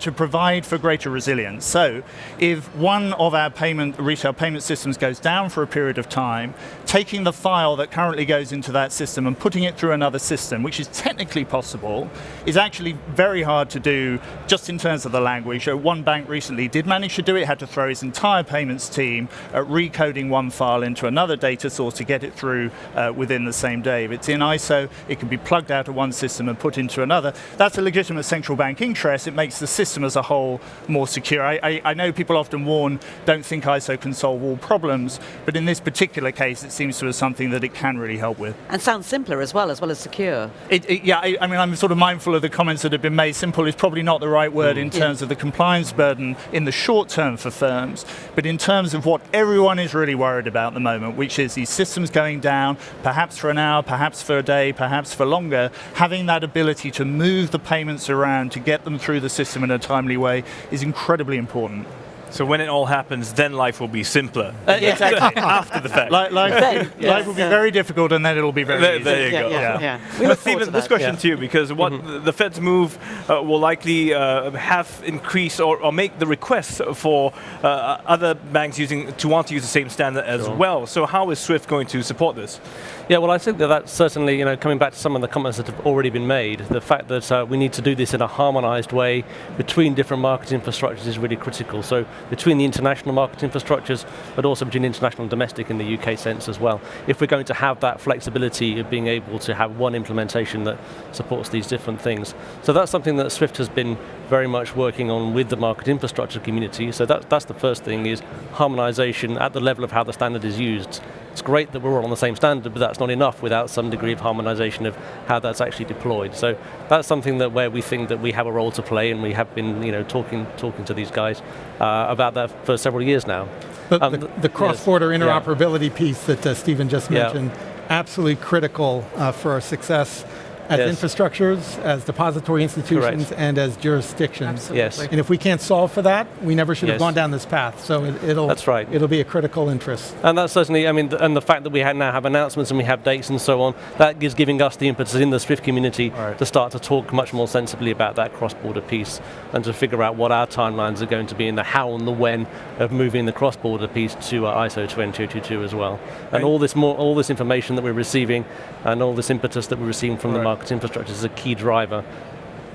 to provide for greater resilience. So if one of our retail payment systems goes down for a period of time, taking the file that currently goes into that system and putting it through another system, which is technically possible, is actually very hard to do just in terms of the language. One bank recently did manage to do it, had to throw his entire payments team at recoding one file into another data source to get it through within the same day. If it's in ISO, it can be plugged out of one system and put into another. That's a legitimate central bank interest. It makes the system as a whole more secure. I know people often warn, don't think ISO can solve all problems, but in this particular case, it seems to us something that it can really help with. And sounds simpler as well as secure. I mean, I'm sort of mindful of the comments that have been made. Simple is probably not the right word in terms of the compliance burden in the short term for firms, but in terms of what everyone is really worried about at the moment, which is these systems going down, perhaps for an hour, perhaps for a day, perhaps for longer, having that ability to move the payments around to get them through the system in a timely way is incredibly important. So when it all happens, then life will be simpler. Exactly. After the fact. Life will be very difficult, and then it'll be very easy. There you go. Yeah. But Stephen, this question to you, because what the Fed's move will likely have increased or make the request for other banks to want to use the same standard as well. So how is SWIFT going to support this? Yeah, well, I think that's certainly, coming back to some of the comments that have already been made, the fact that we need to do this in a harmonized way between different market infrastructures is really critical. So between the international market infrastructures, but also between international and domestic in the UK sense as well. If we're going to have that flexibility of being able to have one implementation that supports these different things. So that's something that SWIFT has been very much working on with the market infrastructure community. So that's the first thing, is harmonization at the level of how the standard is used. It's great that we're all on the same standard, but that's not enough without some degree of harmonization of how that's actually deployed. So that's something where we think that we have a role to play, and we have been talking to these guys about that for several years now. But the cross-border interoperability piece that Stephen just mentioned, absolutely critical for our success as infrastructures, as depository institutions, and as jurisdictions. Absolutely. Yes. And if we can't solve for that, we never should have gone down this path. So it'll be a critical interest. And that's certainly, and the fact that we now have announcements and we have dates and so on, that is giving us the impetus in the SWIFT community to start to talk much more sensibly about that cross-border piece and to figure out what our timelines are going to be in the how and the when of moving the cross-border piece to ISO 20022 as well. And all this information that we're receiving and all this impetus that we're receiving from the market infrastructure is a key driver,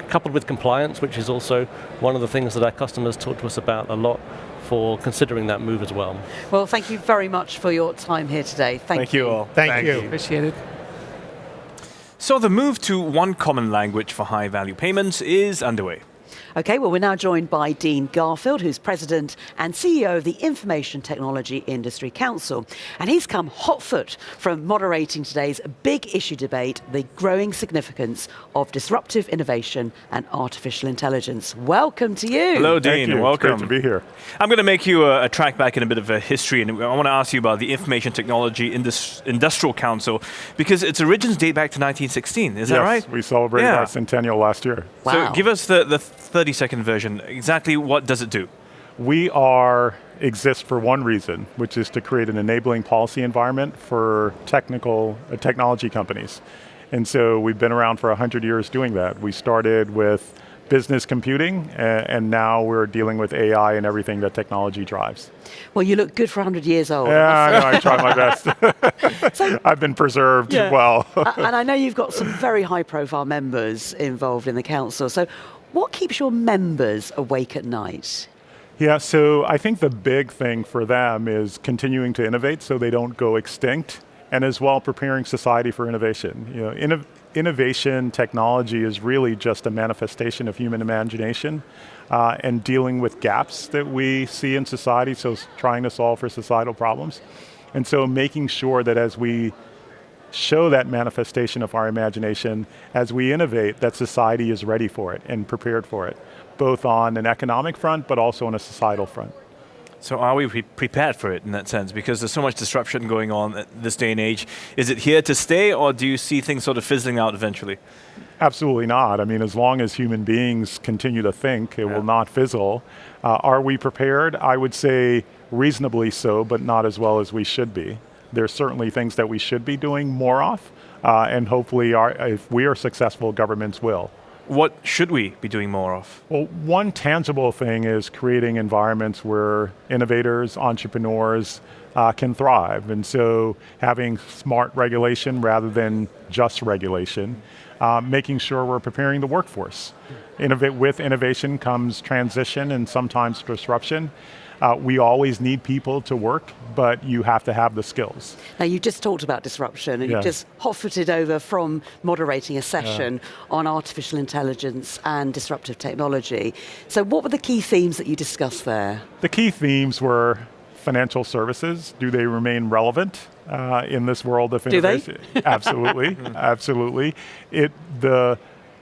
coupled with compliance, which is also one of the things that our customers talk to us about a lot for considering that move as well. Well, thank you very much for your time here today. Thank you all. Thank you. Appreciate it. So the move to one common language for high-value payments is underway. Okay, well, we're now joined by Dean Garfield, who's President and CEO of the Information Technology Industry Council. And he's come hot foot from moderating today's big issue debate, the growing significance of disruptive innovation and artificial intelligence. Welcome to you. Hello, Dean. Thank you. Welcome. It's great to be here. I'm going to make you a track back in a bit of a history, and I want to ask you about the Information Technology Industrial Council, because its origins date back to 1916. Is that right? Yes, we celebrated our centennial last year. Wow. So give us the 30-second version. Exactly what does it do? We exist for one reason, which is to create an enabling policy environment for technology companies. And so we've been around for 100 years doing that. We started with business computing, and now we're dealing with AI and everything that technology drives. Well, you look good for 100 years old. Yeah, I know, I try my best. I've been preserved well. And I know you've got some very high-profile members involved in the council. So what keeps your members awake at night? Yeah, so I think the big thing for them is continuing to innovate so they don't go extinct, and as well preparing society for innovation. You know, innovation technology is really just a manifestation of human imagination and dealing with gaps that we see in society, so trying to solve for societal problems. And so making sure that as we show that manifestation of our imagination, as we innovate, that society is ready for it and prepared for it, both on an economic front, but also on a societal front. So are we prepared for it in that sense? Because there's so much disruption going on at this day and age. Is it here to stay, or do you see things sort of fizzling out eventually? Absolutely not. I mean, as long as human beings continue to think, it will not fizzle. Are we prepared? I would say reasonably so, but not as well as we should be. There's certainly things that we should be doing more of, and hopefully if we are successful, governments will. What should we be doing more of? Well, one tangible thing is creating environments where innovators, entrepreneurs can thrive. And so having smart regulation rather than just regulation, making sure we're preparing the workforce. With innovation comes transition and sometimes disruption. We always need people to work, but you have to have the skills. Now, you just talked about disruption, and you just hot-footed over from moderating a session on artificial intelligence and disruptive technology. So what were the key themes that you discussed there? The key themes were financial services. Do they remain relevant in this world of innovation? Do they? Absolutely, absolutely.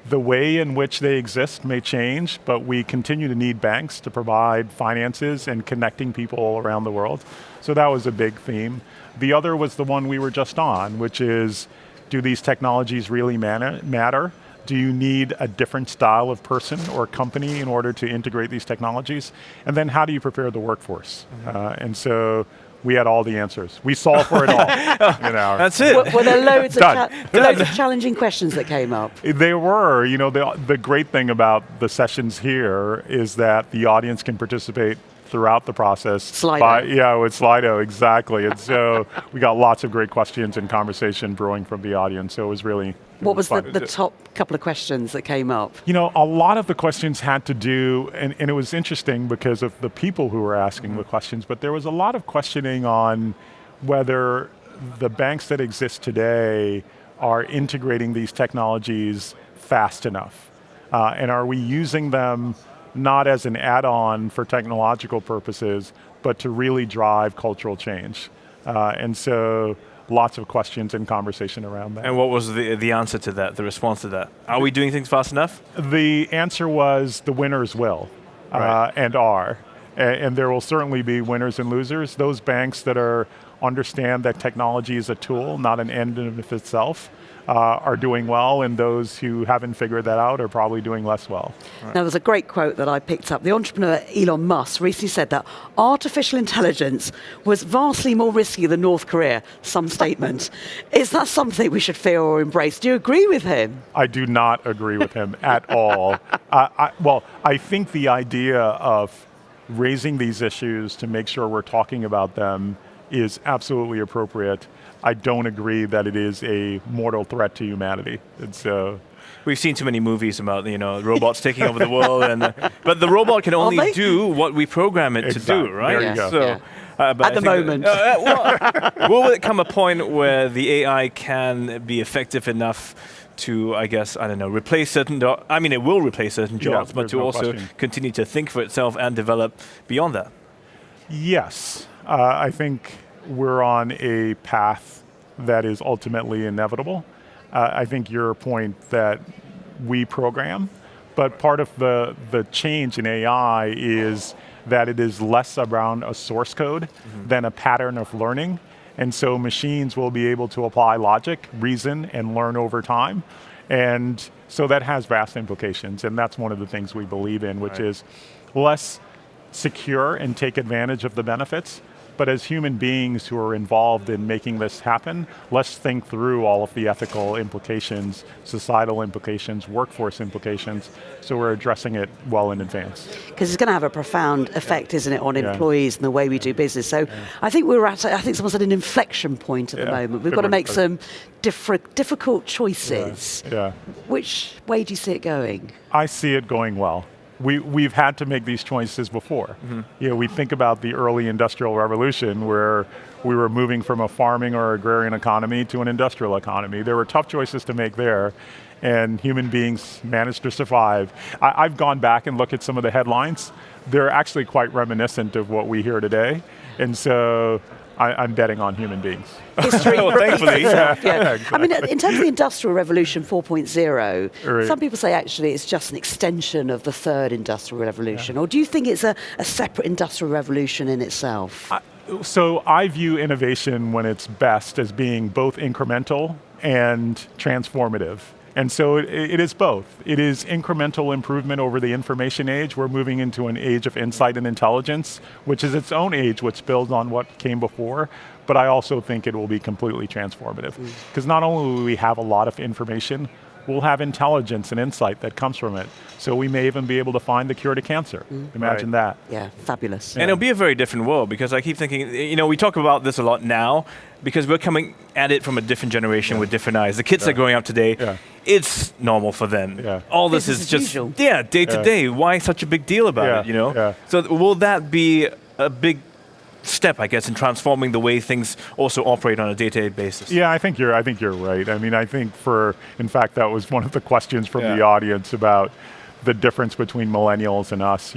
The way in which they exist may change, but we continue to need banks to provide finances and connecting people all around the world. So that was a big theme. The other was the one we were just on, which is, do these technologies really matter? Do you need a different style of person or company in order to integrate these technologies? And then how do you prepare the workforce? And so we had all the answers. We solved for it all. That's it. Were there loads of challenging questions that came up? There were. You know, the great thing about the sessions here is that the audience can participate throughout the process. Slido. With Slido, exactly. And so we got lots of great questions and conversation brewing from the audience. So it was really What was the top couple of questions that came up? You know, a lot of the questions had to do, and it was interesting because of the people who were asking the questions, but there was a lot of questioning on whether the banks that exist today are integrating these technologies fast enough. And are we using them not as an add-on for technological purposes, but to really drive cultural change? And so lots of questions and conversation around that. And what was the answer to that, the response to that? Are we doing things fast enough? The answer was the winners will, and are. And there will certainly be winners and losers. Those banks that understand that technology is a tool, not an end in of itself, are doing well, and those who haven't figured that out are probably doing less well. Now, there's a great quote that I picked up. The entrepreneur Elon Musk recently said that artificial intelligence was vastly more risky than North Korea, some statement. Is that something we should fear or embrace? Do you agree with him? I do not agree with him at all. I think the idea of raising these issues to make sure we're talking about them is absolutely appropriate. I don't agree that it is a mortal threat to humanity. And so we've seen too many movies about robots taking over the world, but the robot can only do what we program it to do, right? There you go. So, at the moment. Will it come a point where the AI can be effective enough to, replace certain jobs? I mean, it will replace certain jobs, but to also continue to think for itself and develop beyond that? Yes. I think we're on a path that is ultimately inevitable. I think your point that we program, but part of the change in AI is that it is less around a source code than a pattern of learning. And so machines will be able to apply logic, reason, and learn over time. And so that has vast implications. And that's one of the things we believe in, which is less secure and take advantage of the benefits, But as human beings who are involved in making this happen, let's think through all of the ethical implications, societal implications, workforce implications, so we're addressing it well in advance. Because it's going to have a profound effect, isn't it, on employees and the way we do business. So I think I think someone's at an inflection point at the moment. We've got to make some difficult choices. Which way do you see it going? I see it going well. We've had to make these choices before. We think about the early industrial revolution where we were moving from a farming or agrarian economy to an industrial economy. There were tough choices to make there, and human beings managed to survive. I've gone back and looked at some of the headlines. They're actually quite reminiscent of what we hear today, and so I'm betting on human beings. History thankfully. Exactly. Exactly. I mean, in terms of the Industrial Revolution 4.0, some people say actually it's just an extension of the third Industrial Revolution, or do you think it's a separate Industrial Revolution in itself? So I view innovation when it's best as being both incremental and transformative. And so it is both. It is incremental improvement over the information age. We're moving into an age of insight and intelligence, which is its own age, which builds on what came before. But I also think it will be completely transformative. Because not only will we have a lot of information, we'll have intelligence and insight that comes from it. So we may even be able to find the cure to cancer. Imagine that. Yeah, fabulous. And it'll be a very different world, because I keep thinking, we talk about this a lot now because we're coming at it from a different generation with different eyes. The kids that are growing up today, it's normal for them. All this is just, day to day. Why such a big deal about it, So will that be a big step, I guess, in transforming the way things also operate on a day-to-day basis? Yeah, I think you're right. I mean, I think in fact, that was one of the questions from the audience about the difference between millennials and us.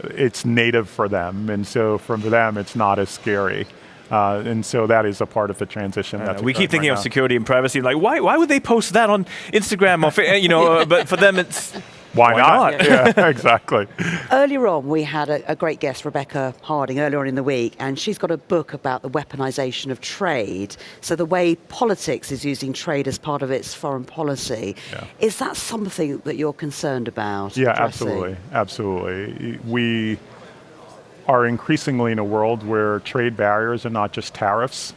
It's native for them, and so for them, it's not as scary. And so that is a part of the transition. We keep thinking of security and privacy, like why would they post that on Instagram or but for them it's why not? Yeah, exactly. Earlier on, we had a great guest, Rebecca Harding, earlier on in the week, and she's got a book about the weaponization of trade. So the way politics is using trade as part of its foreign policy. Is that something that you're concerned about? Yeah, addressing? absolutely. We are increasingly in a world where trade barriers are not just tariffs.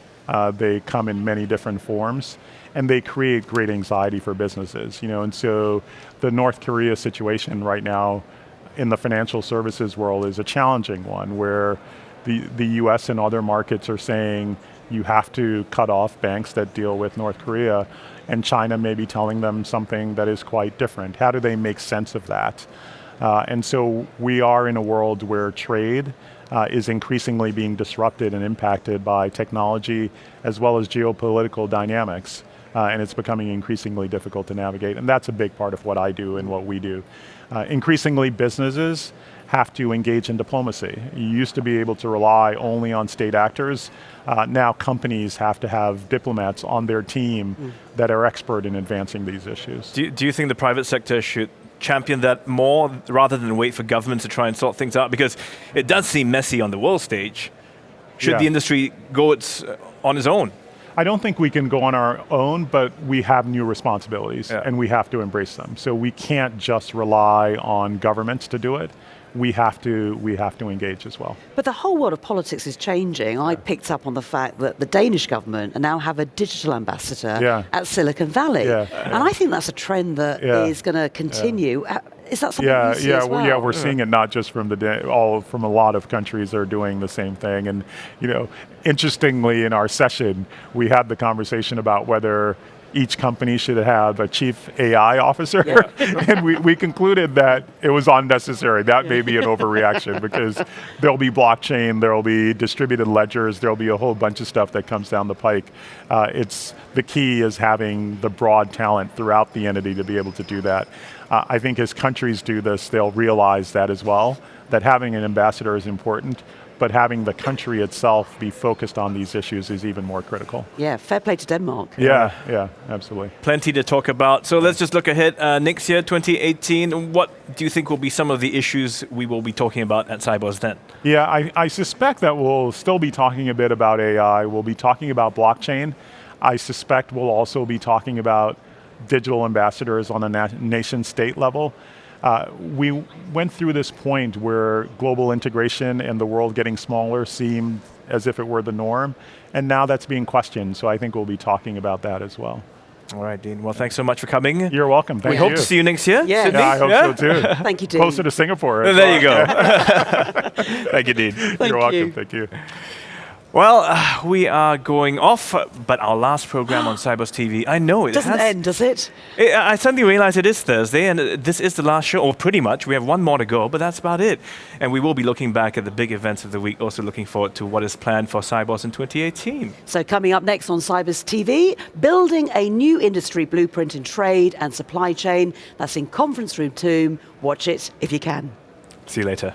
They come in many different forms, and they create great anxiety for businesses. And so the North Korea situation right now in the financial services world is a challenging one, where the US and other markets are saying you have to cut off banks that deal with North Korea, and China may be telling them something that is quite different. How do they make sense of that? And so we are in a world where trade is increasingly being disrupted and impacted by technology as well as geopolitical dynamics. And it's becoming increasingly difficult to navigate. And that's a big part of what I do and what we do. Increasingly, businesses have to engage in diplomacy. You used to be able to rely only on state actors. Now companies have to have diplomats on their team that are expert in advancing these issues. Do you think the private sector should champion that more rather than wait for governments to try and sort things out? Because it does seem messy on the world stage. Should the industry go on its own? I don't think we can go on our own, but we have new responsibilities and we have to embrace them. So we can't just rely on governments to do it. We have to engage as well. But the whole world of politics is changing. I picked up on the fact that the Danish government now have a digital ambassador at Silicon Valley. And I think that's a trend that is going to continue. Is that something you see as well? We're seeing it not just from from a lot of countries that are doing the same thing. And interestingly, in our session, we had the conversation about whether each company should have a chief AI officer, and we concluded that it was unnecessary. That may be an overreaction, because there'll be blockchain, there'll be distributed ledgers, there'll be a whole bunch of stuff that comes down the pike. The key is having the broad talent throughout the entity to be able to do that. I think as countries do this, they'll realize that as well, that having an ambassador is important, but having the country itself be focused on these issues is even more critical. Yeah, fair play to Denmark. Yeah, absolutely. Plenty to talk about. So let's just look ahead. Next year, 2018, what do you think will be some of the issues we will be talking about at Sibos then? Yeah, I suspect that we'll still be talking a bit about AI. We'll be talking about blockchain. I suspect we'll also be talking about digital ambassadors on a nation state level. We went through this point where global integration and the world getting smaller seemed as if it were the norm, and now that's being questioned, so I think we'll be talking about that as well. All right, Dean. Well, thanks so much for coming. You're welcome. Thank you. We hope to see you next year. Yes. Sydney? Yeah, I hope so too. Thank you, Dean. Closer to Singapore. as There you well. go. Thank you, Dean. You're welcome. Thank you. Well, we are going off, but our last program on SibosTV, I know it Doesn't has, end, does it? I suddenly realized it is Thursday, and this is the last show, or pretty much. We have one more to go, but that's about it. And we will be looking back at the big events of the week, also looking forward to what is planned for Sibos in 2018. So coming up next on SibosTV, building a new industry blueprint in trade and supply chain. That's in Conference Room 2. Watch it if you can. See you later.